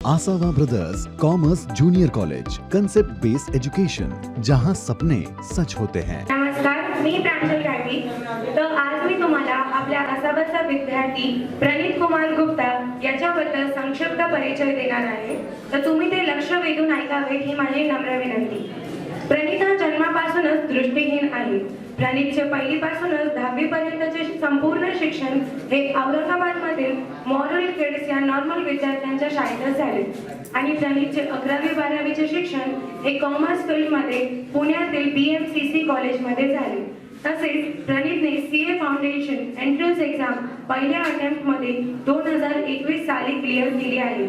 आसावा brothers commerce junior college, concept based education, जहां सपने सच होते हैं। नमस्कार, मी प्रांजल काटी। तर आज मी तुम्हाला आपल्या आसावाचा विद्यार्थी प्रणित कुमार गुप्ता याच्याबद्दल संक्षिप्त परिचय देणार आहे। तर तुम्ही ते लक्ष वेधून ऐकावे ही माझी नम्र विनंती। प्रणित हा जन्मापासूनच दृष्टिहीन आहे। प्रणितचे पहिलीपासूनच 10वी पर्यंतचे संपूर्ण शिक्षण हे औरंगाबादमधील मॉरल किड्स या नॉर्मल विद्यार्थ्यांच्या शाळेतच झाले आणि प्रणितचे 11वी 12वीचे शिक्षण हे कॉमर्स फील्डमध्ये पुण्यातील BMCC कॉलेजमध्ये झाले। तसेच प्रणितने CA फाउंडेशन एंट्रन्स एक्झाम पहिल्या अटेम्प्टमध्ये 2021 साली क्लिअर केली आहे।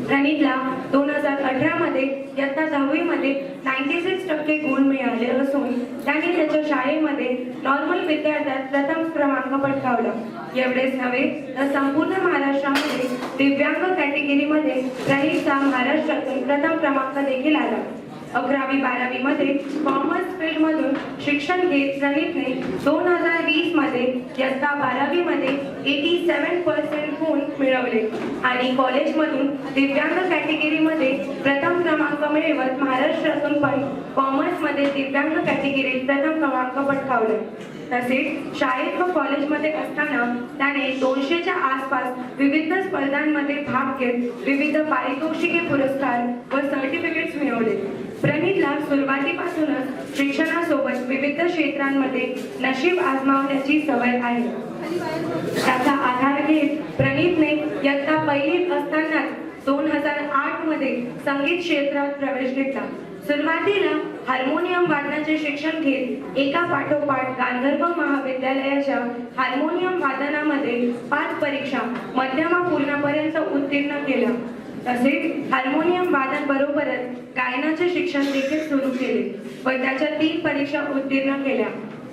प्रणितला 2018 मध्ये इयत्ता 10वी मध्ये 96% गुण मिळाले असून त्याने त्याच्या शाळेमध्ये नॉर्मल विद्यार्थ्यात प्रथम क्रमांक पटकावला। एवढेच नव्हे तर संपूर्ण महाराष्ट्रामध्ये दिव्यांग कॅटेगरीमध्ये प्रणितचा महाराष्ट्रातून प्रथम क्रमांक देखील आला। 11वी 12वी मध्ये कॉमर्स फील्ड मधून शिक्षण घेत प्रणितने 2020 मध्ये इयत्ता 12वी मध्ये 87% गुण मिळवले आणि कॉलेजमधून दिव्यांग कॅटेगरीमध्ये प्रथम क्रमांक मिळवत महाराष्ट्रातून पण कॉमर्स मध्ये दिव्यांग कॅटेगरीत प्रथम क्रमांक पटकावले। तसेच शाळेत व कॉलेजमध्ये असताना त्याने 200च्या आसपास विविध स्पर्धांमध्ये भाग घेत विविध पारितोषिके, पुरस्कार व सर्टिफिकेट्स मिळवले। प्रणितला सुरुवातीपासूनच शिक्षणासोबत विविध क्षेत्रांमध्ये नशीब आजमावण्याची सवय आहे। त्याचा आधार घेत प्रणितने इयत्ता पहिलीत असताना 2008 मध्ये संगीत क्षेत्रात प्रवेश घेतला। सुरुवातीला हार्मोनियम वादनाचे शिक्षण घेत एका पाठोपाठ गांधर्व महाविद्यालयाच्या हार्मोनियम वादनामध्ये 5 परीक्षा मध्यमापूर्णपर्यंत उत्तीर्ण केल्या। तसेच हार्मोनियम वादन बरोबरच गायनाचे शिक्षण देखील सुरू केले व त्याच्या 3 परीक्षा उत्तीर्ण केल्या।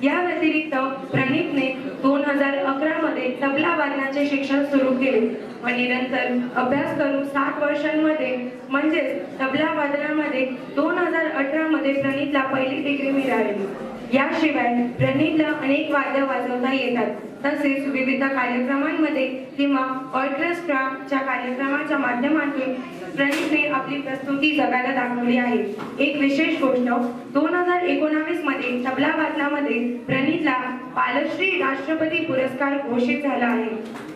या व्यतिरिक्त प्रणितने 2011 मध्ये तबला वादनाचे शिक्षण सुरू केले व निरंतर अभ्यास करून 7 वर्षांमध्ये म्हणजेच तबला वादनामध्ये 2018 मध्ये प्रणितला पहिली डिग्री मिळाली। याशिवाय प्रणितला अनेक वाद्य वाजवता येतात। तसेच विविध कार्यक्रमांमध्ये किंवा ऑर्केस्ट्राच्या कार्यक्रमाच्या माध्यमातून प्रणितने आपली प्रस्तुती जगाला दाखवली आहे। एक विशेष गोष्ट 2019 मध्ये तबला वादनामध्ये प्रणितला बालश्री राष्ट्रपती पुरस्कार घोषित झाला आहे।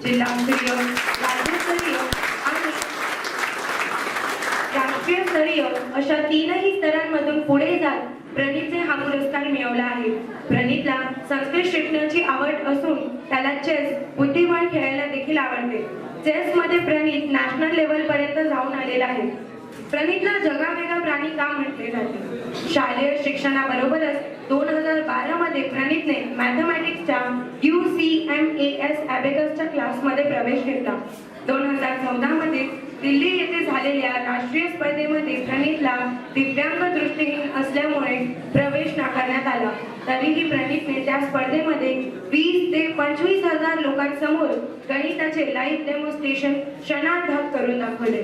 जिल्हास्तरीय, राज्यस्तरीय आणि राष्ट्रीय स्तरीय अशा 3ही स्तरांमधून पुढे जात प्रणितने हा पुरस्कार मिळवला आहे। प्रणितला संस्कृत शिकण्याची आवड असून त्याला चेस, बुद्धिबळ खेळायला देखील आवडते। चेस मध्ये प्रणित नॅशनल लेवल पर्यंत जाऊन आलेला आहे। प्रणितला जगावेगळा प्राणी का म्हटले जाते? शालेय शिक्षणाबरोबरच 2012 मध्ये प्रणितने मॅथमॅटिक्सच्या UCMAS अबॅकसच्या क्लासमध्ये प्रवेश घेतला। 2014 मध्ये दिल्ली येथे झालेल्या राष्ट्रीय स्पर्धेमध्ये प्रणितला दिव्यांग दृष्टिहीन असल्यामुळे प्रवेश नाकारण्यात आला। तरीही प्रणितने त्या स्पर्धेमध्ये 20 ते 25 हजार लोकांसमोर गणिताचे लाईव्ह डेमॉन्स्ट्रेशन क्षणार्धात करून दाखवले।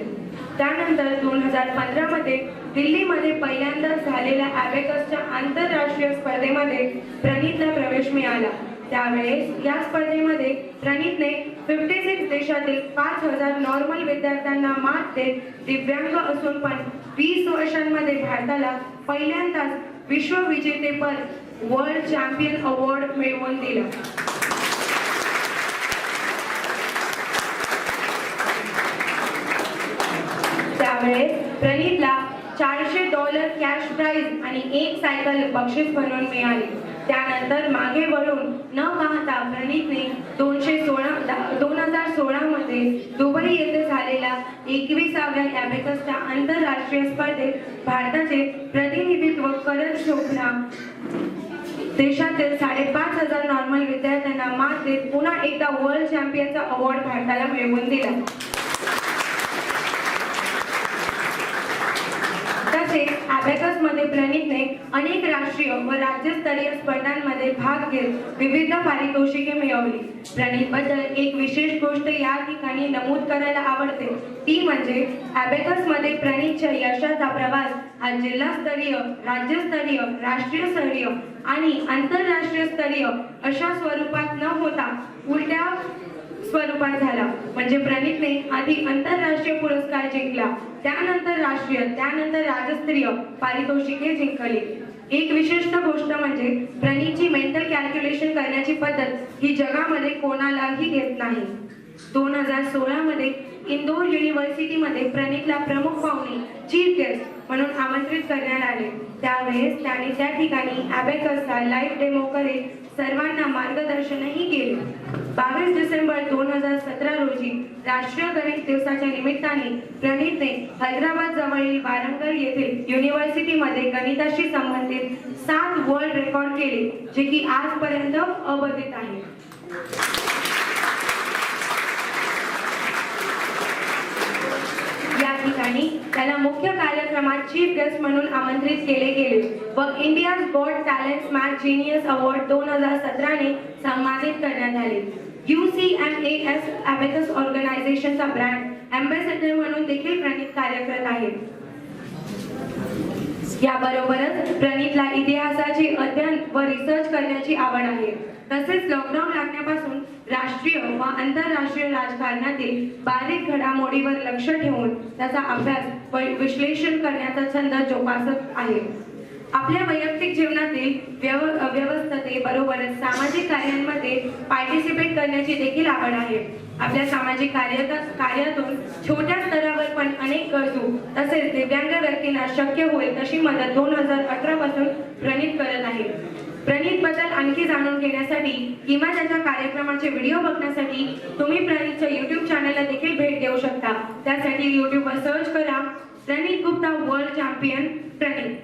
त्यानंतर 2015 मध्ये दिल्लीमध्ये पहिल्यांदा झालेल्या अबॅकसच्या आंतरराष्ट्रीय स्पर्धेमध्ये प्रणितला प्रवेश मिळाला। त्यावेळेस या स्पर्धेमध्ये प्रणितने 56 देशातील 5000 नॉर्मल विद्यार्थ्यांना मात देत दिव्यांग असून पण 20 वर्षांमध्ये भारताला पहिल्यांदाच विश्वविजेतेपद वर्ल्ड चॅम्पियन अवॉर्ड मिळवून दिला। त्यावेळेस प्रणितला $400 कॅश प्राइज आणि 1 सायकल बक्षीस म्हणून मिळाली। त्यानंतर मागे वळून न पाहता प्रणितने 2016 मध्ये दुबई येथे झालेल्या 21व्या अबॅकसच्या आंतरराष्ट्रीय स्पर्धेत भारताचे प्रतिनिधित्व करत शोभला देशातील 5500 नॉर्मल विद्यार्थ्यांना मात देत पुन्हा एकदा वर्ल्ड चॅम्पियनचा अवॉर्ड भारताला मिळवून दिला। तसेच अबॅकस मध्ये प्रणितने अनेक राष्ट्रीय व राज्यस्तरीय स्पर्धांमध्ये भाग घेत विविध पारितोषिके मिळवली। प्रणित बद्दल एक विशेष गोष्ट या ठिकाणी नमूद करायला आवडते, ती म्हणजे अबॅकस मध्ये प्रणितच्या यशाचा प्रवास हा जिल्हास्तरीय, राज्यस्तरीय, राष्ट्रीय स्तरीय आणि आंतरराष्ट्रीय स्तरीय अशा स्वरूपात न होता उलट्या स्वरूपात झाला. म्हणजे प्रणीतने आधी आंतरराष्ट्रीय पुरस्कार जिंकला, त्यानंतर राष्ट्रीय, त्यानंतर राज्यस्तरीय पारितोषिके जिंकली. एक विशिष्ट गोष्ट म्हणजे प्रणीतची मेंटल कॅल्क्युलेशन करण्याची पद्धत ही जगामध्ये कोणालाही येत नाही. 2016 मध्ये इंदोर युनिव्हर्सिटीमध्ये प्रणीतला प्रमुख पाहुणे चीफ गेस्ट म्हणून आमंत्रित करण्यात आले. त्यावेळेस त्याने त्या ठिकाणी अबॅकसचा लाईव्ह डेमो करीत सर्वांना मार्गदर्शनही केले. 22 डिसेंबर 2017 रोजी राष्ट्रीय गणित दिवसाच्या निमित्ताने प्रणीतने हैदराबाद जवळील वारंगल येथील युनिव्हर्सिटीमध्ये गणिताशी संबंधित 7 वर्ल्ड रेकॉर्ड केले, जे की आजपर्यंत अबाधित आहे. या ठिकाणी त्याला मुख्य कार्यक्रमात चीफ गेस्ट म्हणून आमंत्रित केले गेले व India's got talents math genius award 2017 ने सन्मानित करण्यात आले. UCMAS अबॅकस ऑर्गनायझेशनचा ब्रँड अँबॅसेडर म्हणून देखील प्रणीत कार्यरत आहे. याबरोबरच प्रणीतला इतिहासाचे अध्ययन व रिसर्च करण्याची आवड आहे. तसेच लॉकडाऊन लागण्यापासून राष्ट्रीय व आंतरराष्ट्रीय राजकारणातील बारीक घडामोडीवर लक्ष ठेवून त्याचा अभ्यास व विश्लेषण करण्याचा छंद जोपासत आहे. आपल्या वैयक्तिक जीवनातील व्यवस्थेबरोबरच सामाजिक कार्यांमध्ये पार्टिसिपेट करण्याची देखील आवड आहे. आपल्या सामाजिक कार्यातून छोट्या स्तरावर पण अनेक गरजू तसेच दिव्यांग व्यक्तींना शक्य होईल तशी मदत 2018 पासून प्रणीत करत आहे. प्रणीत बद्दल आणखी जाणून घेण्यासाठी किंवा त्याच्या कार्यक्रमाचे व्हिडिओ बघण्यासाठी तुम्ही प्रणीतच्या YouTube चॅनलला देखील भेट देऊ शकता. त्यासाठी YouTubeवर सर्च करा प्रणीत गुप्ता वर्ल्ड चॅम्पियन प्रणीत.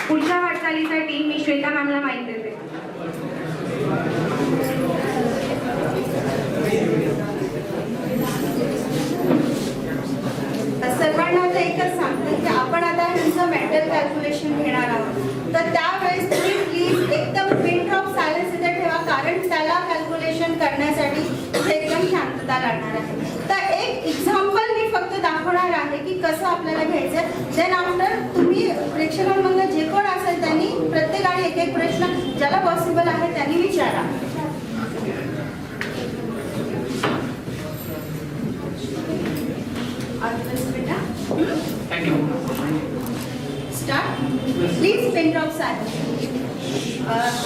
पुढच्या वाटचालीसाठी मी श्वेता मॅमला माहिती देते. सर्वांना तर एकच सांगते की आपण आता तुमचं मेंटल कॅल्क्युलेशन घेणार आहोत, तर त्यावेळेस तुम्ही प्लीज एकदम पिन ड्रॉप सायलेन्स इथे ठेवा, कारण त्याला कॅल्क्युलेशन करण्यासाठी एकदम शांतता लागणार आहे. तर एक एक्झाम्पल मी फक्त दाखवणार आहे की कसं आपल्याला घ्यायचं. देन आफ्टर तुम्ही प्रेक्षकांमधून जे कोण असेल त्यांनी प्रत्येकाने एक एक प्रश्न ज्याला पॉसिबल आहे त्यांनी विचारा. Start. Please pen drop silence.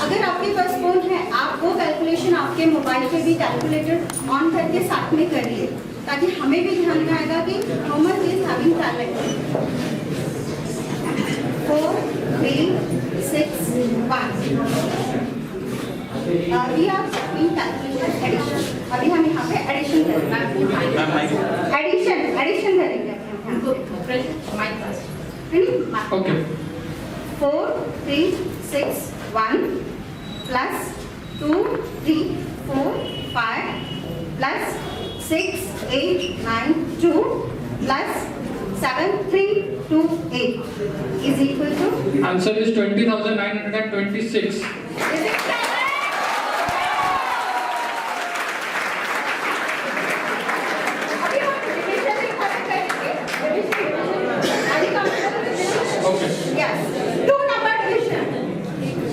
अगर आपके पास फोन है, आप वो कैलकुलेशन आपके मोबाइल पे भी कैलकुलेटर ऑन करके साथ में करिए, ताकि हमें भी ध्यान में आएगा कि हाउ मच इज हैविंग टैलेंट. 4 3 6 1. अभी आप कैलकुलेशन एडिशन, अभी हम यहाँ पे एडिशन करेंगे. एडिशन करेंगे. Okay. 4 3 6 1 plus 2 3 4 5 plus 6 8 9 2 plus 7 3 2 8 is equal to. Answer is 20,926. Is it correct? अभी हम division ही खत्म करेंगे. अभी हम Okay. yes. 2 number division.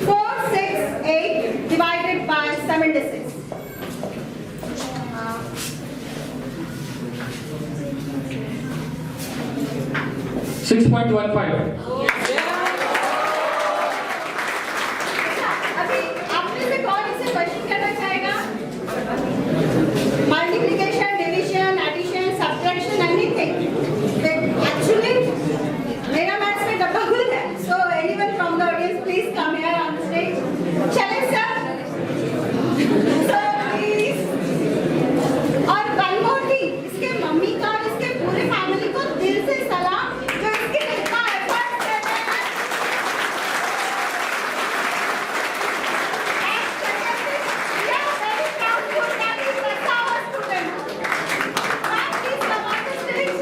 4 6 8 divided by 76. 6.15. अभी आप में से कौन इसे क्वेश्चन करना चाहेगा? Multiplication, division, addition, subtraction, anything. Actually मेरा मैथ्स में डब्बा गुल है. So anyone from the audience please come here on the stage. चलें सर. Sir please. और वन मोर थिंग, इसके मम्मी का और इसके पूरे फैमिली को दिल से सलाम जो इसके लिए इतना एफर्ट कर रहे हैं. We are very proud that he is our student. Ma'am, please come on the stage.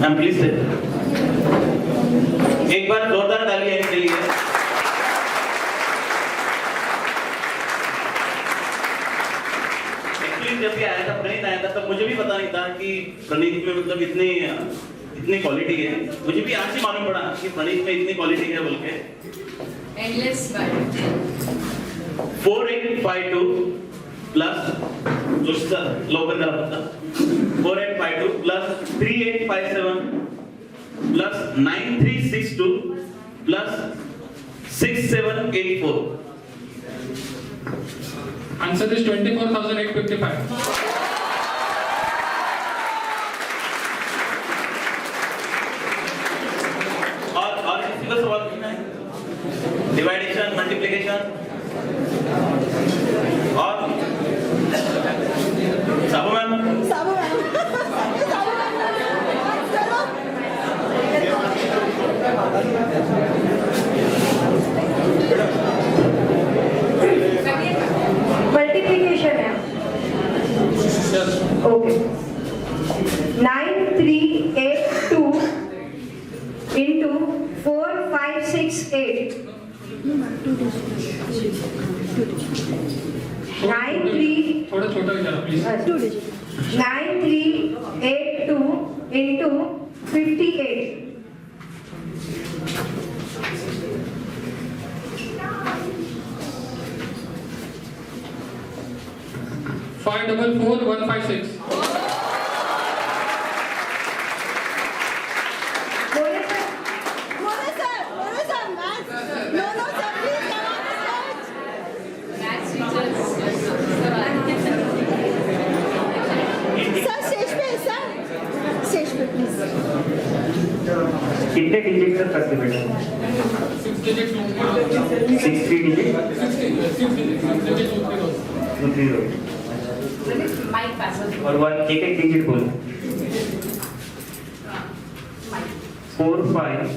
Ma'am please से एक बार जोरदार ताली इनके लिए. एक्चुअली जब ये आया था, प्रणीत आया था, तब मुझे भी पता नहीं था कि प्रणीत में मतलब इतनी इतनी क्वालिटी है, मुझे भी आज ही मालूम पड़ा कि प्रणीत में इतनी क्वालिटी है बोल के। एंडलेस वर्ड 4852 प्लस नुसतं लवकर करा फक्त 4852 plus 3857 plus 9362 plus 6784। Answer is 24,855. और किसी को सवाल पूछना है? डिवाइडेशन, मल्टीप्लिकेशन और साबू मैम साबू मॅम साबू मॅम चलो मल्टीप्लिकेशन है। Yes. ओके 9382 into 4568 थोड़ा छोटा विचारा प्लीज। 9382 into 58 544156। बोले सर। बोलो sir maths no no sir please come on maths teachers sir stage पे सर स्टेज पे प्लीज कितने डिजिट कर सकते बेटा? 6 digit 60 डिजिट 2 माइक पास और वन एक एक डिजिट बोलो। 4 5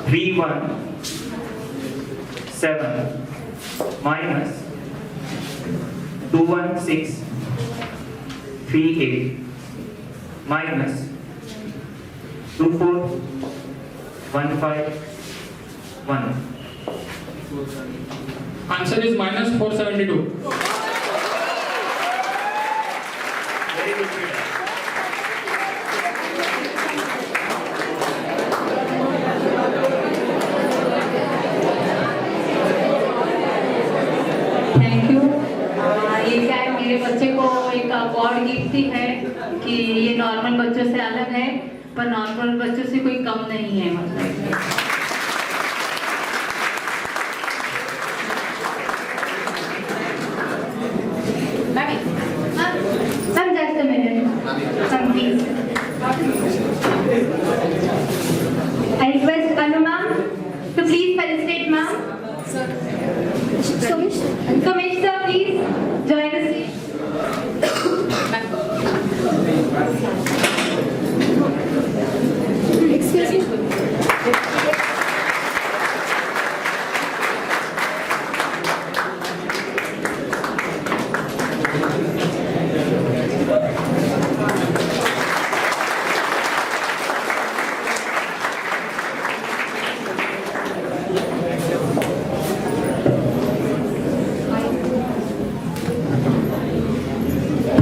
3 1 7 minus 2 1 6 3 8 minus 2 4 1 5 1। Answer is minus 472. Very good बेटा। Thank you. ये क्या है, मेरे बच्चे को एक गॉड गिफ्ट ही है कि ये नॉर्मल बच्चों से अलग है, पर नॉर्मल बच्चों से कोई कम नहीं है मतलब। Ma'am, just a minute. Ma'am, please. I request Anu ma'am to please felicitate ma'am. Sumish sir, please join the stage. excuse me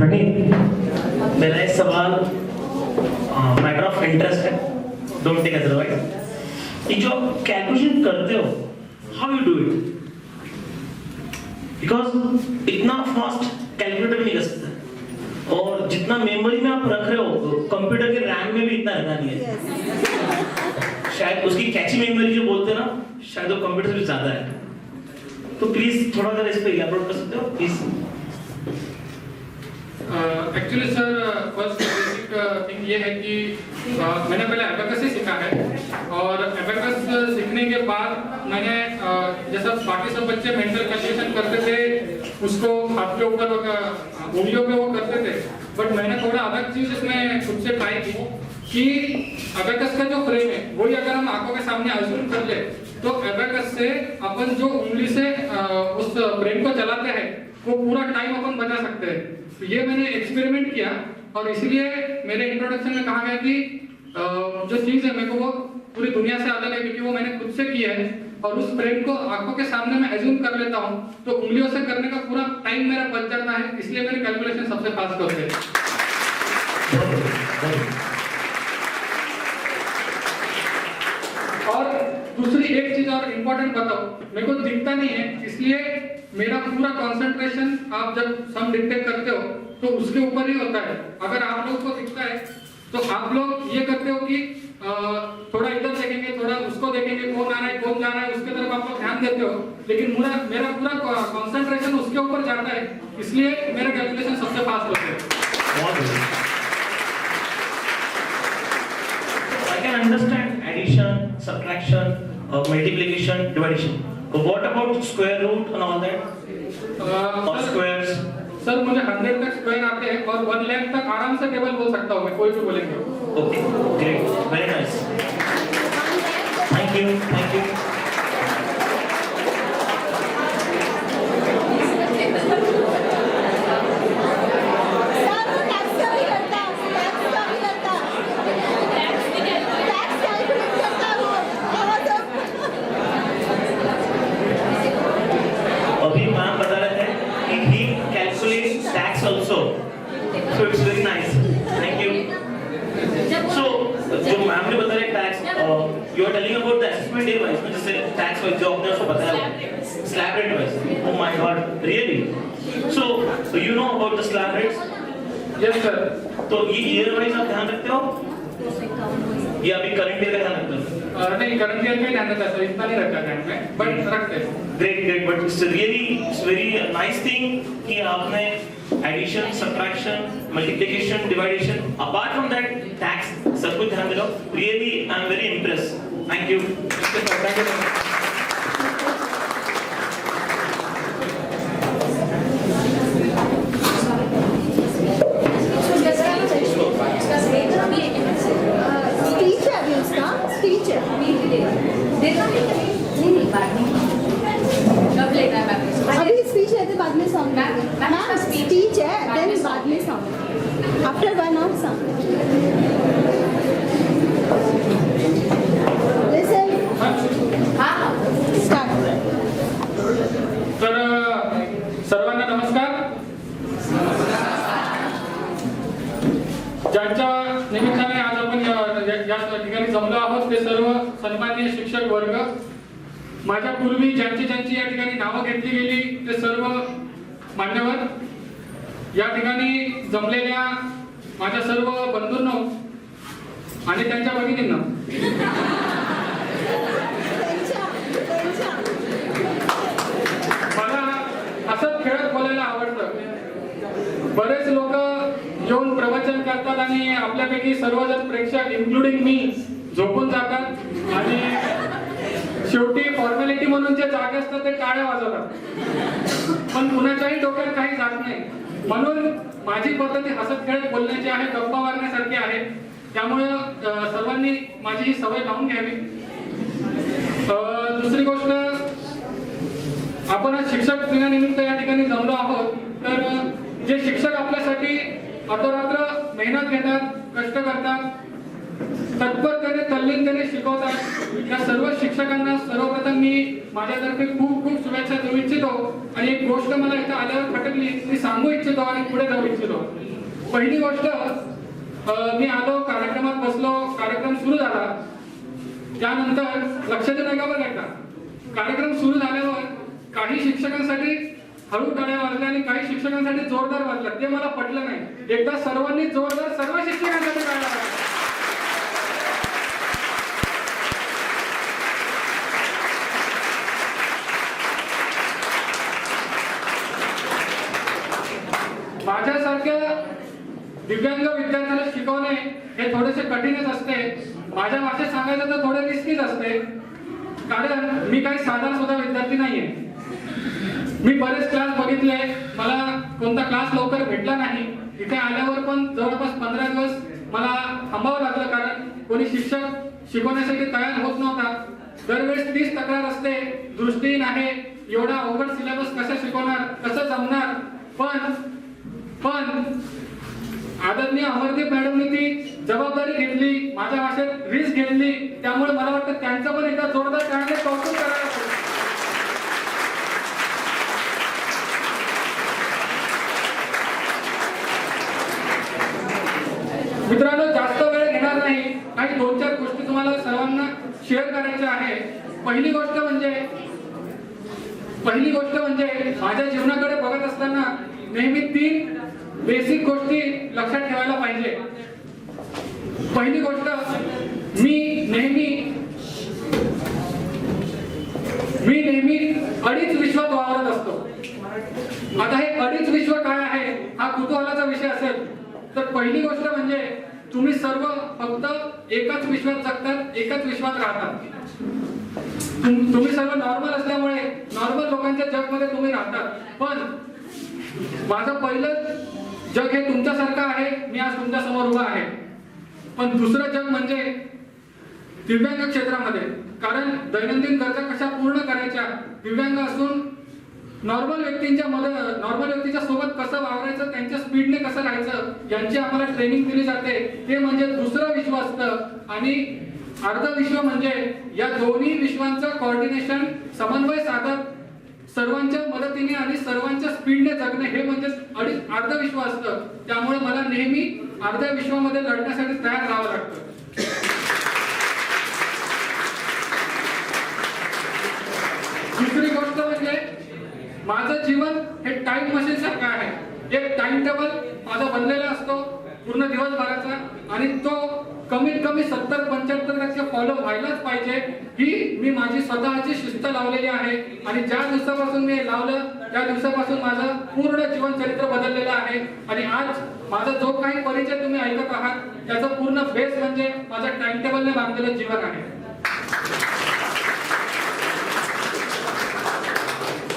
प्रणीत, मेरा एक सवाल मैटर ऑफ इंटरेस्ट है, डोंट टेक अदरवाइज। ये जो आप कैलकुलेशन करते हो, हाउ यू डू इट? बिकॉज इतना फास्ट कैलकुलेटर नहीं कर सकता, और जितना मेमोरी में आप रख रहे हो कंप्यूटर के रैम में भी इतना रहना नहीं है। yes शायद उसकी कैची मेमोरी जो बोलते हैं ना, शायद वो कंप्यूटर से भी ज्यादा है। तो प्लीज थोड़ा सा इस पे इलैबोरेट कर सकते हो please? Actually sir first basic thing ये है कि मैंने पहले एबेकस ही सीखा है, और एबेकस सीखने के बाद मैंने जैसा बाकी सब बच्चे मेंटल कैलकुलेशन करते थे उसको हाथ के ऊपर उंगलियों पे वो करते थे, बट मैंने थोड़ा अलग चीज इसमें खुद से ट्राई की कि एबेकस का जो फ्रेम है वही अगर हम आंखों के सामने अज्यूम कर ले तो एबेकस से अपन जो उंगली से उस फ्रेम को चलाते हैं वो पूरा टाइम अपन बचा सकते हैं। तो ये मैंने एक्सपेरिमेंट किया, और इसलिए मेरे इंट्रोडक्शन में कहा गया कि जो चीज है मेरे को वो पूरी दुनिया से अलग है, क्योंकि वो मैंने खुद से किया है, और उस फ्रेम को आंखों के सामने मैं एज्यूम कर लेता हूँ तो उंगलियों से करने का पूरा टाइम मेरा बच जाता है, इसलिए मेरे कैलकुलेशन सबसे फास्ट होते हैं। इम्पोर्टेंट बताओ, मेरे को दिखता नहीं है, इसलिए मेरा पूरा कंसंट्रेशन आप जब सम डिक्टेट करते हो तो उसके ऊपर ही होता है। अगर आप लोगों को दिखता है तो आप लोग ये करते हो कि थोड़ा इधर देखेंगे, थोड़ा उसको देखेंगे, कौन आ रहा है कौन जा रहा है, उसके तरफ आप लोग ध्यान देते हो, लेकिन मेरा पूरा कंसंट्रेशन उसके ऊपर जाता है, इसलिए मेरे कैलकुलेशन सबसे फास्ट होते हैं। बहुत बढ़िया। I can understand addition, subtraction, multiplication, division. But what about square root and all that? Or squares? Sir मुझे 100 तक स्क्वायर आते हैं और 1 लाख तक आराम से टेबल बोल सकता हूँ मैं, कोई भी बोलेंगे। Okay, great, very nice. Thank you, thank you. अभी मैम बता रहे थे कि he calculates tax also, so it's very nice. Thank you. So जो मैम ने बताया tax, you are telling about the assessment day wise, जैसे tax wise जो आपने उसको बताया, slab rate wise. Oh my God, really? So you know about the slab rates? Yes sir. तो ये year wise आप ध्यान रखते हो? ये अभी current year का ध्यान रखते हो? नहीं, करंट ईयर में ध्यान रखता है सर, इतना नहीं रखता ध्यान में, बट रखते हैं। Great, but it's very nice thing कि आपने addition, subtraction, multiplication, division, apart from that tax सब कुछ ध्यान दे रहे हो। Really, I'm very impressed. Thank you. Thank you. Speech है अभी उसका, स्पीच है। अभी स्पीच है तो बाद में सॉन्ग मैम, स्पीच है देन बाद में सॉन्ग, आफ्टर 1 hour सॉन्ग। लिसन, स्टार्ट। तर सर्वांना नमस्कार। ज्यांच्या निमित्ताने आज आपण या ठिकाणी जमलो आहोत ते सर्व सन्माननीय शिक्षक वर्ग, माझ्या पूर्वी ज्यांची या ठिकाणी नावं घेतली गेली ते सर्व मान्यवर, या ठिकाणी जमलेल्या माझ्या सर्व बंधूंनो आणि त्यांच्या भगिनींना मला असंच खेळत बोलायला आवडतं। बरेच लोक येऊन प्रवचन करतात आणि आपल्यापैकी सर्वजण प्रेक्षक इन्क्लुडिंग मी झोपून जातात आणि शेवटी फॉर्मॅलिटी म्हणून जे जागे असतात ते टाळ्या वाजवतात, पण कुणाच्याही डोक्यात काही जात नाही। म्हणून माझी पद्धती हसत खेळत बोलण्याची आहे, गप्पा मारण्यासारखी आहे, त्यामुळे सर्वांनी माझी ही सवय लावून घ्यावी। दुसरी गोष्ट, आपण आज शिक्षक दिनानिमित्त या ठिकाणी जमलो आहोत, तर जे शिक्षक आपल्यासाठी अहोरात्र मेहनत घेतात, कष्ट करतात, तत्परतेने तल्लीनतेने शिकवतात, या सर्व शिक्षकांना सर्वप्रथम मी माझ्यातर्फे खूप शुभेच्छा देऊ इच्छितो। आणि एक गोष्ट मला इथं आल्यावर खटकली, ती सांगू इच्छितो आणि पुढे जाऊ इच्छितो। पहिली गोष्ट, मी आलो, कार्यक्रमात बसलो, कार्यक्रम सुरू झाला, त्यानंतर लक्ष देऊ नका बरं एकदा, कार्यक्रम सुरू झाल्यावर काही शिक्षकांसाठी हळू टाळ्या वाजल्या आणि काही शिक्षकांसाठी जोरदार वाजल्या, ते मला पटलं नाही। एकदा सर्वांनी जोरदार सर्व शिक्षकांसाठी टाळ्या वाजल्या। माझ्यासारख्या दिव्यांग विद्यार्थ्याला शिकवणे हे थोडेसे कठीणच असते। माझ्या भाषेत सांगायचं तर थोडे रिस्कीच असते, कारण मी काही साधा सुद्धा विद्यार्थी नाहीये। मी बरेच क्लास बघितले, मला कोणता क्लास लवकर भेटला नाही। इथे आल्यावर पण जवळपास 15 दिवस मला थांबावं लागलं, कारण कोणी शिक्षक शिकवण्यासाठी तयार होत नव्हता। दरवेळेस 30 तक्रार असते, दृष्टीहीन आहे, एवढा अवघड सिलेबस कसं शिकवणार, कसं जमणार। पण आदरणीय अमरदीप मॅडमनी ती जबाबदारी घेतली, माझ्या भाषेत रिस्क घेतली, त्यामुळे मला वाटतं त्यांचं पण एकदा जोरदार टाळ्याने कौतुक करायला पाहिजे। मित्रांनो, जास्त वेळ घेणार नाही, काही 2-4 गोष्टी तुम्हाला सर्वांना शेअर करायच्या आहे। पहिली गोष्ट म्हणजे पहिली गोष्ट म्हणजे माझ्या जीवनाकडे बघत असताना नेहमी 3 बेसिक गोष्टी लक्षात ठेवायला पाहिजे. पहिली गोष्ट, मी नेहमी अडीच विश्वात वावरत असतो. आता हे अडीच विश्व काय आहे हा कुतूहलाचा विषय असेल तर पहिली गोष्ट म्हणजे तुम्ही सर्व फक्त एकाच विश्वात जगतात, एकाच विश्वात राहतात. तुम्ही सर्व नॉर्मल असल्यामुळे नॉर्मल लोकांच्या जगमध्ये तुम्ही राहतात. पण माझं पहिलं जग हे तुमच्यासारखं आहे. मी आज तुमच्या समोर उभा आहे. पण दुसरं जग म्हणजे दिव्यांग क्षेत्रामध्ये. कारण दैनंदिन गरजा कशा पूर्ण करायच्या, दिव्यांग असून नॉर्मल व्यक्तीच्या सोबत कसं वावरायचं, त्यांच्या स्पीडने कसं राहायचं यांची आम्हाला ट्रेनिंग दिली जाते. ते म्हणजे दुसरं विश्व असतं. आणि अर्ध विश्व म्हणजे या दोन्ही विश्वांचं कोऑर्डिनेशन, समन्वय साधत सर्वांच्या मदतीने आणि सर्वांच्या स्पीडने जगणे हे म्हणजे अर्ध विश्व असतं. त्यामुळे मला नेहमी अर्ध्या विश्वामध्ये लढण्यासाठी तयार राहावं लागतं. दुसरी गोष्ट म्हणजे माझं जीवन हे टाइम मशीन सारखं आहे. एक टाइम टेबल माझा बनलेला असतो पूर्ण दिवसभराचा आणि तो कमीत कमी 70-75% फॉलो व्हायलाच पाहिजे ही मी माझी स्वतःची शिस्त लावलेली आहे. आणि ज्या दिवसापासून मी लावलं त्या दिवसापासून माझं पूर्ण जीवनचरित्र बदललेलं आहे. आणि आज माझा जो काही परिचय तुम्ही ऐकत आहात त्याचा पूर्ण बेस म्हणजे माझं टाइम टेबलने बांधलेलं जीवन आहे.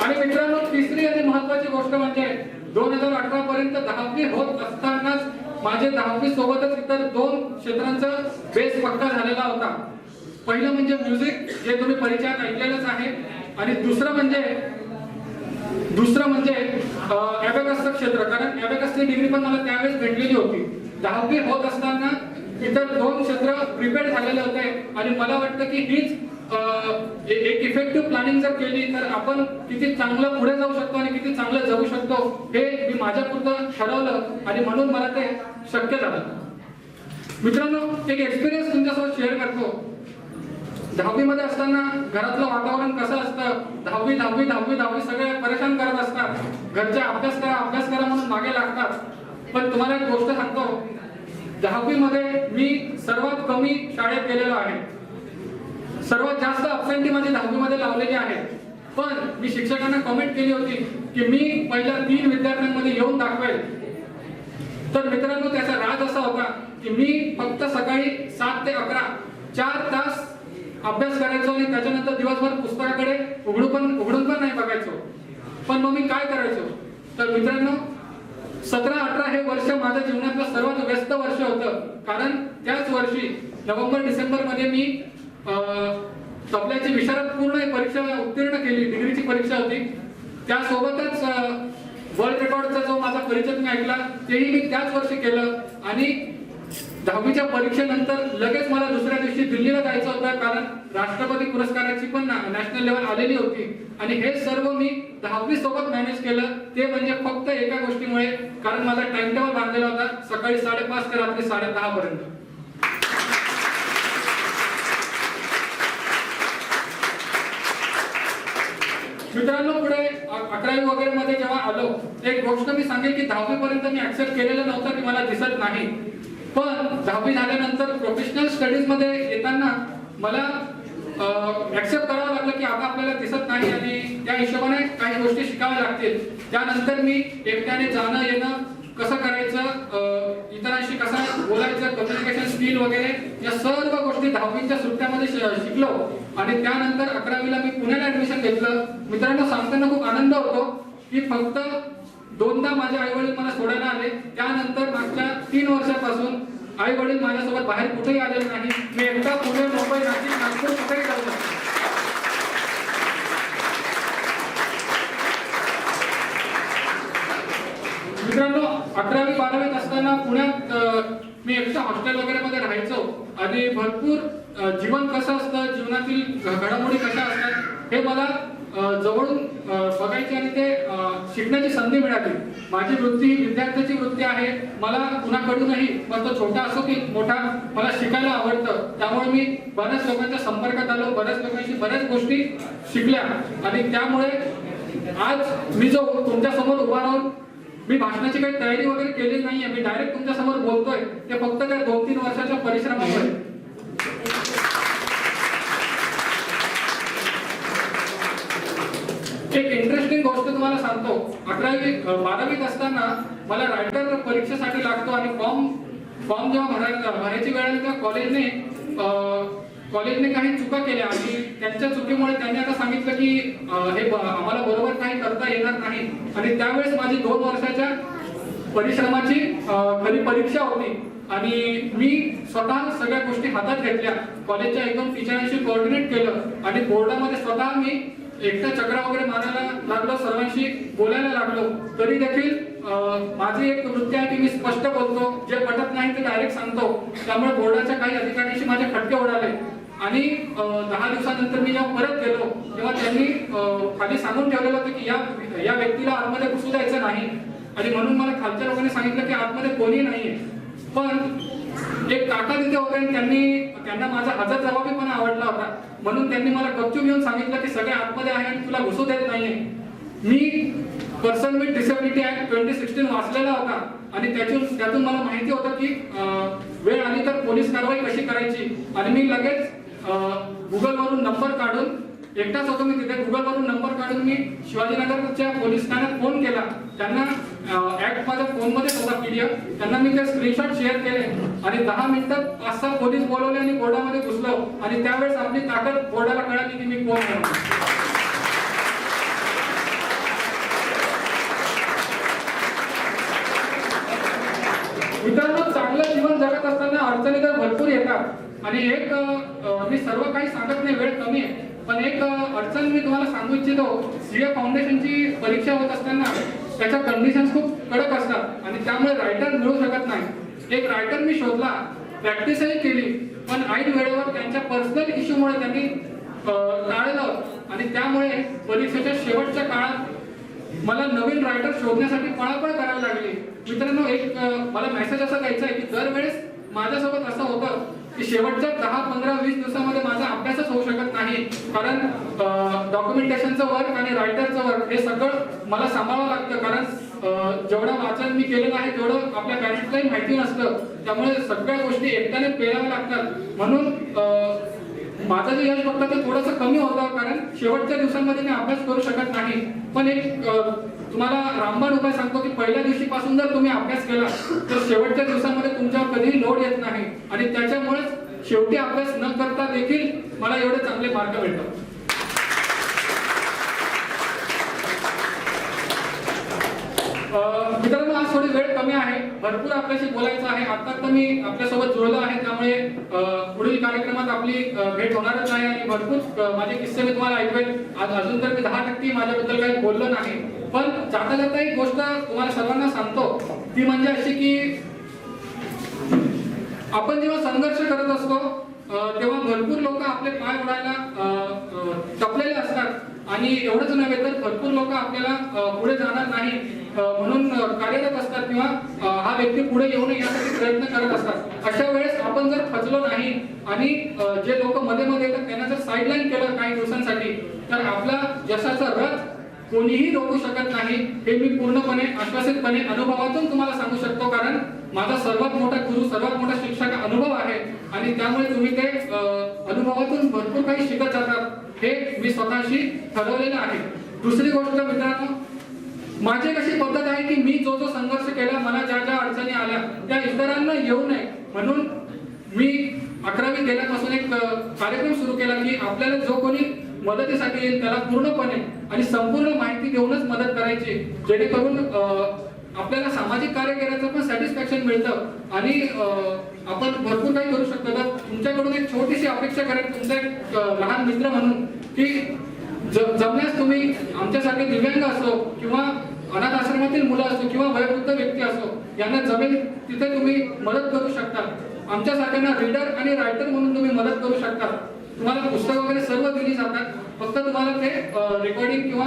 आणि मित्रांनो, तिसरी आणि महत्वाची गोष्ट म्हणजे 2018 पर्यंत 10वी होत असतानाच माझे 10वी सोबतच इतर 2 क्षेत्रांचा बेस पक्का झालेला होता. पहिलं म्हणजे म्युझिक, जे तुम्ही परिचयात ऐकलेलंच आहे. आणि दुसरं म्हणजे ॲबॅकसचं क्षेत्र. कारण ॲबॅकसची डिग्री पण मला त्यावेळेस भेटलेली होती. 10वी होत असताना इतर 2 क्षेत्र प्रिपेअर झालेले होते. आणि मला वाटतं की हीच एक इफेक्टिव्ह प्लॅनिंग जर केली तर आपण किती चांगलं पुढे जाऊ शकतो आणि किती चांगलं जगू शकतो हे मी माझ्यापुरतं ठरवलं आणि म्हणून मला ते शक्य झालं. मित्रांनो, एक एक्सपिरियन्स तुमच्यासोबत शेअर करतो. 10वी मध्ये असताना घरातलं वातावरण कसं असतं, 10वी सगळे परेशान करत असतात. घरचे अभ्यास करा म्हणून मागे लागतात. पण तुम्हाला एक गोष्ट सांगतो, 10वी मध्ये मी सर्वात कमी शाळेत गेलेलो आहे. सर्वात जास्त अब्सेंटी माझी 10वी मध्ये लावलेली आहे. पण मी शिक्षकांना कमेंट केली होती की मी पहिल्या 3 विद्यार्थ्यांमध्ये येऊन दाखवेल. तर मित्रांनो, त्याचा राज असा होता की मी फक्त सकाळी 7 ते 11 4 तास अभ्यास करायचो आणि त्याच्यानंतर दिवसभर पुस्तकाकडे उघडून पण नाही बघायचो. पण मग मी काय करायचो तर मित्रांनो, 17-18 हे वर्ष माझ्या जीवनातलं सर्वात व्यस्त वर्ष होतं. कारण त्याच वर्षी नोव्हेंबर-डिसेंबर मध्ये मी तबल्याची विशारद पूर्ण परीक्षा उत्तीर्ण केली. डिग्रीची परीक्षा होती. त्यासोबतच वर्ल्ड रेकॉर्डचा जो माझा परिचय तुम्ही ऐकला तेही मी त्याच वर्षी केलं. आणि 10वीच्या परीक्षेनंतर लगेच मला दुसऱ्या दिवशी दिल्लीला जायचं होतं. कारण राष्ट्रपती पुरस्काराची पण नॅशनल लेवल आलेली होती. आणि हे सर्व मी 10वी सोबत मॅनेज केलं. ते म्हणजे फक्त एका गोष्टीमुळे, कारण माझा टाइम टेबल बांधलेला होता सकाळी 5:30 ते रात्री 10:30 पर्यंत. मित्रांनो, पुढे 11वी वगैरे मध्ये जेव्हा आलो, एक गोष्ट मी सांगेन की 10वी पर्यंत मी ऍक्सेप्ट केलेलं नव्हतं की मला दिसत नाही. पण 10वी झाल्यानंतर प्रोफेशनल स्टडीज मध्ये येताना मला ऍक्सेप्ट करावं लागलं की आता आपल्याला दिसत नाही आणि त्या हिशोबाने काही गोष्टी शिकाव्या लागतील. त्यानंतर मी एकट्याने जाणं येणं कसं करायचं, इतरांशी कसं बोलायचं, कम्युनिकेशन स्किल वगैरे या सर्व गोष्टी 10वीच्या सुट्ट्यामध्ये शिकलो. आणि त्यानंतर 11वीला मी पुण्याला ऍडमिशन घेतलं. मित्रांनो, सांगताना खूप आनंद होतो की फक्त 2दा माझे आई वडील मला सोडायला आले. त्यानंतर मागच्या 3 वर्षापासून आई वडील माझ्यासोबत बाहेर कुठेही आलेले नाही. मी एकटा पुणे, मुंबई, नाशिक, नागपूर कुठेही जाऊ शकतो. मित्रांनो, 11वी-12वीत असताना पुण्यात मी एकटा हॉस्टेल वगैरे मध्ये राहायचो आणि भरपूर जीवन कसं असतं, जीवनातील घडामोडी कशा असतात हे मला जवळून बघायची आणि ते शिकण्याची संधी मिळाली. माझी वृत्ती ही विद्यार्थ्याची वृत्ती आहे. मला कुणाकडूनही, मग तो छोटा असो की मोठा, मला शिकायला आवडतं. त्यामुळे मी बऱ्याच लोकांच्या संपर्कात आलो, बऱ्याच लोकांशी बऱ्याच गोष्टी शिकल्या आणि त्यामुळे आज मी जो तुमच्या समोर उभा राहून मी भाषणाची काही तयारी वगैरे केलेली नाहीये, मी डायरेक्ट तुमच्या समोर बोलतोय, ते फक्त काय 2-3 वर्षाच्या परिश्रमामुळे. एक इंटरेस्टिंग गोष्ट तुम्हाला सांगतो. 12वीत असताना मला रायटर परीक्षेसाठी लागतो आणि फॉर्म जेव्हा भरायची वेळ आली तेव्हा कॉलेजने काही चुका केल्या आणि त्यांच्या चुकीमुळे त्यांनी आता सांगितलं की हे आम्हाला बरोबर काही करता येणार नाही. आणि त्यावेळेस माझी 2 वर्षाच्या परिश्रमाची खरी परीक्षा होती आणि मी स्वतः सगळ्या गोष्टी हातात घेतल्या. कॉलेजच्या एकदम टीचरांशी कोऑर्डिनेट केलं आणि बोर्डामध्ये स्वतः मी एकटा चक्रा वगैरे मारायला लागलो, सर्वांशी बोलायला लागलो. तरी देखील माझी एक वृत्ती आहे की मी स्पष्ट बोलतो, जे पटत नाही ते डायरेक्ट सांगतो. त्यामुळे बोर्डाच्या काही अधिकाऱ्यांशी माझे खटके उडाले आणि 10 दिवसानंतर मी जेव्हा परत गेलो तेव्हा त्यांनी खाली सांगून ठेवलेलं होतं की या व्यक्तीला आतमध्ये घुसू द्यायचं नाही. आणि म्हणून मला खालच्या लोकांनी सांगितलं की आतमध्ये कोणी नाहीये. पण एक काका तिथे होते आणि त्यांना माझा हजर जबाबीपणा आवडला होता, म्हणून त्यांनी मला गपचूप येऊन सांगितलं की सगळे आतमध्ये आहे आणि तुला घुसू देत नाहीये. Me person with disability act 2016 वाचलेला होता आणि त्यातून मला माहिती होतं की वेळ आली तर पोलीस कारवाई कशी करायची. आणि मी लगेच गुगलवरून नंबर काढून, एकटाच होतो मी तिथे, गुगलवरून नंबर काढून मी शिवाजीनगरच्या पोलीस ठाण्यात फोन केला. त्यांना ऍक्ट माझ्या फोनमध्येच होता PDF, त्यांना मी ते स्क्रीनशॉट शेअर केले आणि 10 मिनिटात 5-6 पोलीस बोलवले आणि बोर्डामध्ये घुसलो. आणि त्यावेळेस आपली ताकद बोर्डाला कळाली की मी कोण आहे. मित्रांनो, चांगलं जीवन जगत असताना अडचणी तर भरपूर येतात आणि एक मी सर्व काही सांगत नाही, वेळ कमी आहे, पण एक अडचण मी तुम्हाला सांगू इच्छितो. CA फाउंडेशनची परीक्षा होत असताना त्याच्या कंडिशन्स खूप कडक असतात आणि त्यामुळे रायटर मिळू शकत नाही. एक रायटर मी शोधला, प्रॅक्टिसही केली, पण ऐन वेळेवर त्यांच्या पर्सनल इश्यूमुळे त्यांनी टाळलं आणि त्यामुळे परीक्षेच्या शेवटच्या काळात मला नवीन रायटर शोधण्यासाठी पळापळ करावी लागली. मित्रांनो, एक मला मेसेज असा द्यायचा आहे की दरवेळेस माझ्यासोबत असं होतं की शेवटच्या 10, 15, 20 दिवसामध्ये माझा अभ्यासच होऊ शकत नाही, कारण डॉक्युमेंटेशनचं वर्क आणि रायटरचं वर्क हे सगळं मला सांभाळावं लागतं. कारण जेवढं वाचन मी केलेलं आहे तेवढं आपल्या पॅरेंट्सलाही माहिती नसतं, त्यामुळे सगळ्या गोष्टी एकट्याने पेलाव्या लागतात. म्हणून माझं जे यश बघतं ते थोडंसं कमी होतं, कारण शेवटच्या दिवसांमध्ये मी अभ्यास करू शकत नाही. पण एक तुम्हाला रामबाण उपाय सांगतो की पहिल्या दिवशीपासून जर तुम्ही अभ्यास केला तर शेवटच्या दिवसांमध्ये तुमच्यावर कधीही लोड येत नाही आणि त्याच्यामुळेच शेवटी अभ्यास न करता देखील मला एवढे चांगले मार्क मिळतात. मित्रांनो, आज थोडी वेळ कमी आहे, भरपूर आपल्याशी बोलायचं आहे. आता तर मी आपल्यासोबत जुळलो आहे, त्यामुळे पुढील कार्यक्रमात आपली भेट होणारच आहे आणि भरपूर माझे किस्से मी तुम्हाला ऐकवेल. अजून तर मी 10% माझ्याबद्दल काही बोललो नाही, पण जाता जाता एक गोष्ट तुम्हाला सर्वांना सांगतो, ती म्हणजे अशी की आपण जेव्हा संघर्ष करत असतो तेव्हा भरपूर लोक आपले पाय ओढायला टपलेले असतात आणि एवढंच नव्हे तर भरपूर लोक आपल्याला पुढे जाणार नाही म्हणून कार्यरत असतात किंवा हा व्यक्ती पुढे येऊ नये यासाठी प्रयत्न करत असतात. अशा वेळेस आपण जर खचलो नाही आणि जे लोक मध्ये मध्ये येतात त्यांना जर साईडलाईन केलं काही दिवसांसाठी तर आपला यशाचा रथ कोणीही रोखू शकत नाही, हे मी पूर्णपणे आश्वासितपणे अनुभवातून तुम्हाला सांगू शकतो. कारण माझा सर्वात मोठा गुरु, सर्वात मोठा शिक्षक अनुभव आहे आणि त्यामुळे तुम्ही ते अनुभवातून भरपूर काही शिकत जातात, हे मी स्वतःशी ठरवलेलं आहे. दुसरी गोष्ट मित्रांनो, माझी कशी पद्धत आहे की मी जो संघर्ष केला, मला ज्या ज्या अडचणी आल्या त्या इतरांना येऊ नये म्हणून मी 11वी गेल्यापासून एक कार्यक्रम सुरू केला की आपल्याला जो कोणी मदतीसाठी येईल त्याला पूर्णपणे आणि संपूर्ण माहिती देऊनच मदत करायची, जेणेकरून आपल्याला सामाजिक कार्य करायचं पण सॅटिस्फॅक्शन मिळतं आणि आपण भरपूर काही करू शकतो. तर तुमच्याकडून एक छोटीशी अपेक्षा करेन, तुमचा एक लहान मित्र म्हणून, की जमण्यास तुम्ही आमच्यासारखे दिव्यांग असो किंवा अनाथ आश्रमातील मुलं असो किंवा वयोवृद्ध व्यक्ती असो, यांना जमेल तिथे तुम्ही मदत करू शकता. आमच्यासारख्यांना रीडर आणि रायटर म्हणून तुम्ही मदत करू शकता. तुम्हाला पुस्तक वगैरे सर्व दिली जातात, फक्त तुम्हाला ते रेकॉर्डिंग किंवा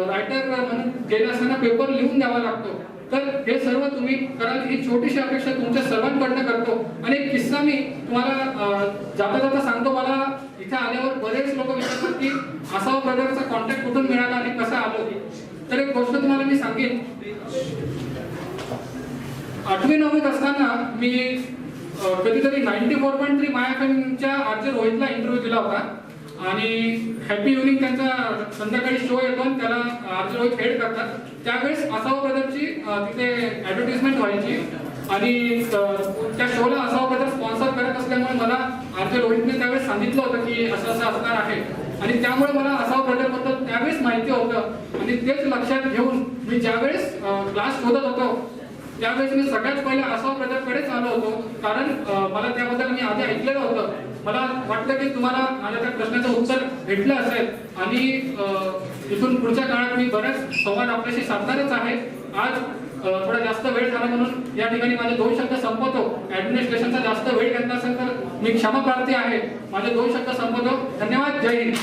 रायटर म्हणून गेले असताना पेपर लिहून द्यावा लागतो. तर हे सर्व तुम्ही कराल ही छोटीशी अपेक्षा तुमच्या सर्वांकडनं करतो. आणि एक किस्सा मी तुम्हाला जाता जाता सांगतो. मला इथे आल्यावर बरेच लोक विचारतात की असावा ब्रदरचा कॉन्टॅक्ट कुठून मिळाला आणि कसा आलो. तर एक गोष्ट तुम्हाला मी सांगेन, 8वी-9वीत असताना मी कधीतरी 94.3 मायाफेमच्या आरजे रोहितला इंटरव्ह्यू दिला होता आणि हॅपी इव्हनिंग त्यांचा संध्याकाळी शो येतो आणि त्याला आरजे रोहित हेड करतात. त्यावेळेस असावा ब्रदरची तिथे ॲडव्हर्टिजमेंट व्हायची आणि त्या शोला असावा ब्रदर स्पॉन्सर करत असल्यामुळे मला आरजे रोहितने त्यावेळेस सांगितलं होतं की असं असं असणार आहे आणि त्यामुळे मला असावा ब्रदरबद्दल त्यावेळेस माहिती होतं आणि तेच लक्षात घेऊन मी ज्यावेळेस क्लास शोधत होतो त्यावेळेस मी सगळ्यात पहिले असावा ब्रदरकडेच आलो होतो, कारण मला त्याबद्दल मी आधी ऐकलेलं होतं. मला वाटलं की तुम्हाला माझ्या त्या प्रश्नाचं उत्तर भेटलं असेल आणि इथून पुढच्या काळात मी बरेच संवाद आपल्याशी साधणारच आहे. आज थोडा जास्त वेळ झाला म्हणून या ठिकाणी माझे 2 शब्द संपवतो. ऍडमिनिस्ट्रेशनचा जास्त वेळ घेतला असेल तर मी क्षमा प्रार्थी आहे. माझे 2 शब्द संपवतो. धन्यवाद. जय हिंद.